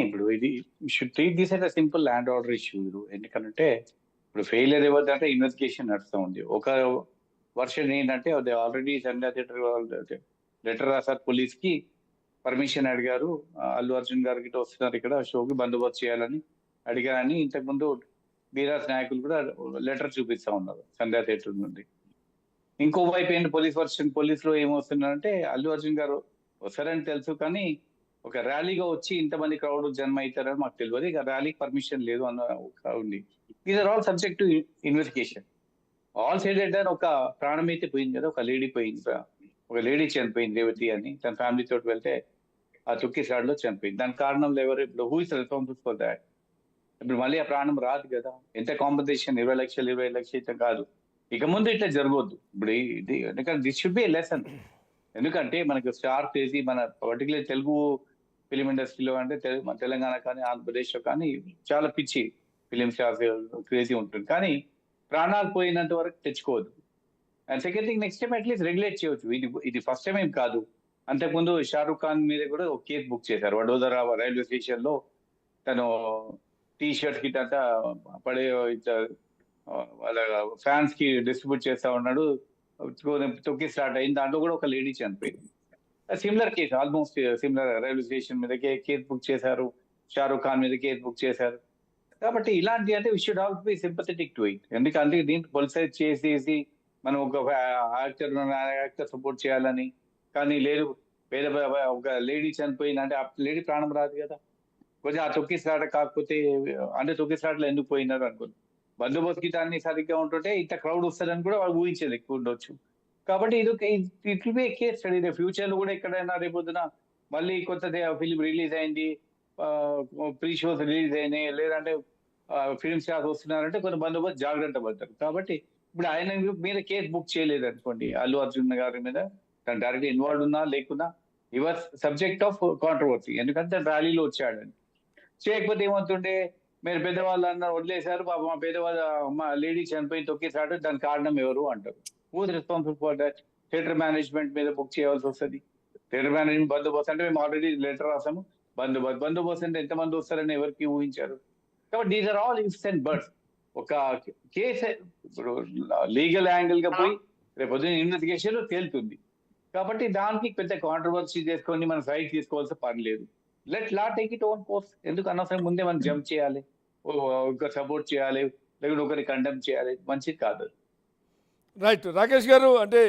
ఇప్పుడు ఇది should treat this yes a simple land order issue. ఎందుకంటే ఇప్పుడు ఫెయిలియర్ ఎవరిదంటే ఇన్వెస్టిగేషన్ నడుస్తూ ఉంది. ఒక వర్షన్ ఏంటంటే అది ఆల్రెడీ సంధ్యా థియేటర్ లెటర్ రాశారు పోలీస్ కి, పర్మిషన్ అడిగారు. అల్లు అర్జున్ గారు గిట్ట వస్తున్నారు ఇక్కడ షోకి, బందోబస్తు చేయాలని అడిగారని ఇంతకుముందు బీరాస్ నాయకులు కూడా లెటర్ చూపిస్తా ఉన్నారు సంధ్యా థియేటర్ నుండి. ఇంకో వైపు ఏంటి పోలీస్ లో ఏమొస్తున్నారంటే అల్లు అర్జున్ గారు వస్తారని తెలుసు, కానీ ఒక ర్యాలీగా వచ్చి ఇంతమంది క్రౌడ్ జన్మ అవుతారని మాకు తెలియదు, ఇక ర్యాలీకి పర్మిషన్ లేదు అన్న ఒక ఉంది. These are all subject to investigation. All sided అని ఒక ప్రాణం అయితే పోయింది కదా, ఒక లేడీ పోయింది, ఒక లేడీ చనిపోయింది రేవతి అని, తన ఫ్యామిలీ తోటి వెళ్తే ఆ తుక్కిసాడులో చనిపోయింది. దానికి కారణం ఎవరు? ఇప్పుడు who is responsible for that? ఇప్పుడు మళ్ళీ ఆ ప్రాణం రాదు కదా. ఎంత కాంపెన్సేషన్ 20 లక్షలు అయితే కాదు. ఇక ముందు ఇట్లా జరగవద్దు. ఇప్పుడు ఇది ఎందుకంటే this should be a lesson. ఎందుకంటే మనకు స్టార్ క్రేజీ, మన పర్టికులర్ తెలుగు ఫిలిం ఇండస్ట్రీలో అంటే మన తెలంగాణ కానీ ఆంధ్రప్రదేశ్ లో కానీ చాలా పిచ్చి ఫిలిం స్టార్స్ క్రేజీ ఉంటుంది, కానీ ప్రాణాలు పోయినంత వరకు తెచ్చుకోవద్దు. And second thing, next time at least regulate చేయవచ్చు. ఇది ఫస్ట్ టైం ఏం కాదు. అంతకుముందు షారూక్ ఖాన్ మీద కూడా ఒక కేసు బుక్ చేశారు వడోదర రైల్వే స్టేషన్ లో. తను టీ షర్ట్ కిట్ అంతా పడే వాళ్ళ ఫ్యాన్స్ కి డిస్ట్రిబ్యూట్ చేస్తా ఉన్నాడు, తొక్కి స్టార్ట్ అయింది. దాంట్లో కూడా ఒక లేడీ చనిపోయింది. Similar case, almost similar. Railway station మీద కేసు బుక్ చేశారు, షారూక్ ఖాన్ మీద కేసు బుక్ చేశారు. కాబట్టి ఇలాంటి అంటే we should have to be sympathetic to it. ఎందుకంటే దీంట్లో పొలిసైజ్ చేసేసి మనం ఒక యాక్టర్ సపోర్ట్ చేయాలని, కానీ లేదు పేద ఒక లేడీ చనిపోయిందంటే ఆ లేడీ ప్రాణం రాదు కదా. కొంచెం ఆ తొక్కిసలాట కాకపోతే అంటే తొక్కిసలాటలో ఎందుకు పోయినారు అనుకోండి. బందోబస్తు గిట్ట అన్ని సరిగ్గా ఉంటుంటే ఇంత క్రౌడ్ వస్తుందని కూడా వాళ్ళు ఊహించేది ఎక్కువ ఉండొచ్చు. కాబట్టి ఇది it will be A case study. Future లో కూడా ఎక్కడైనా రేపొద్దున మళ్ళీ కొత్త ఫిలిం రిలీజ్ అయింది, ప్రీ షోస్ రిలీజ్ అయినాయి, లేదంటే ఫిల్మ్ స్టార్స్ వస్తున్నారంటే కొంత బందోబస్తు జాగ్రత్త పడతారు. కాబట్టి ఇప్పుడు ఆయన మీద కేసు బుక్ చేయలేదు అనుకోండి, అల్లు అర్జున్ గారి మీద తను డైరెక్ట్ ఇన్వాల్వ్ ఉన్నా లేకున్నా, ఈ వాజ్ సబ్జెక్ట్ ఆఫ్ కాంట్రవర్సీ. ఎందుకంటే తను ర్యాలీలో వచ్చాడని. చేయకపోతే ఏమవుతుండే, మీరు పెద్దవాళ్ళు అన్నారు వదిలేశారు, పాప మా పెద్దవాళ్ళ మా లేడీ చనిపోయి తొక్కేసాడు, దానికి కారణం ఎవరు అంటారు. Who's responsible for that? Theatre management మీద బుక్ చేయాల్సి వస్తుంది. థియేటర్ మేనేజ్మెంట్ బందోబస్తు అంటే మేము ఆల్రెడీ లెటర్ రాసాము, బందోబస్తు అంటే ఎంతమంది వస్తారని ఎవరికి ఊహించారు. కాబట్టి these are all ifs and buts. ఒక కేసు ఇప్పుడు లీగల్ యాంగిల్ గా పోయి రేపు పొద్దున్న ఇన్వెస్టిగేషన్ తేలుతుంది. కాబట్టి దానికి పెద్ద కాంట్రవర్సీ చేసుకొని మనం సైడ్ తీసుకోవాల్సిన పని లేదు. Let law take it own course. ఎందుకు అనవసరం ముందే మనం జంప్ చేయాలి, ఒక సపోర్ట్ చేయాలి, లేకుంటే ఒకరి కండెమ్ చేయాలి? మంచిది కాదు. రైట్. రాకేష్ గారు, అంటే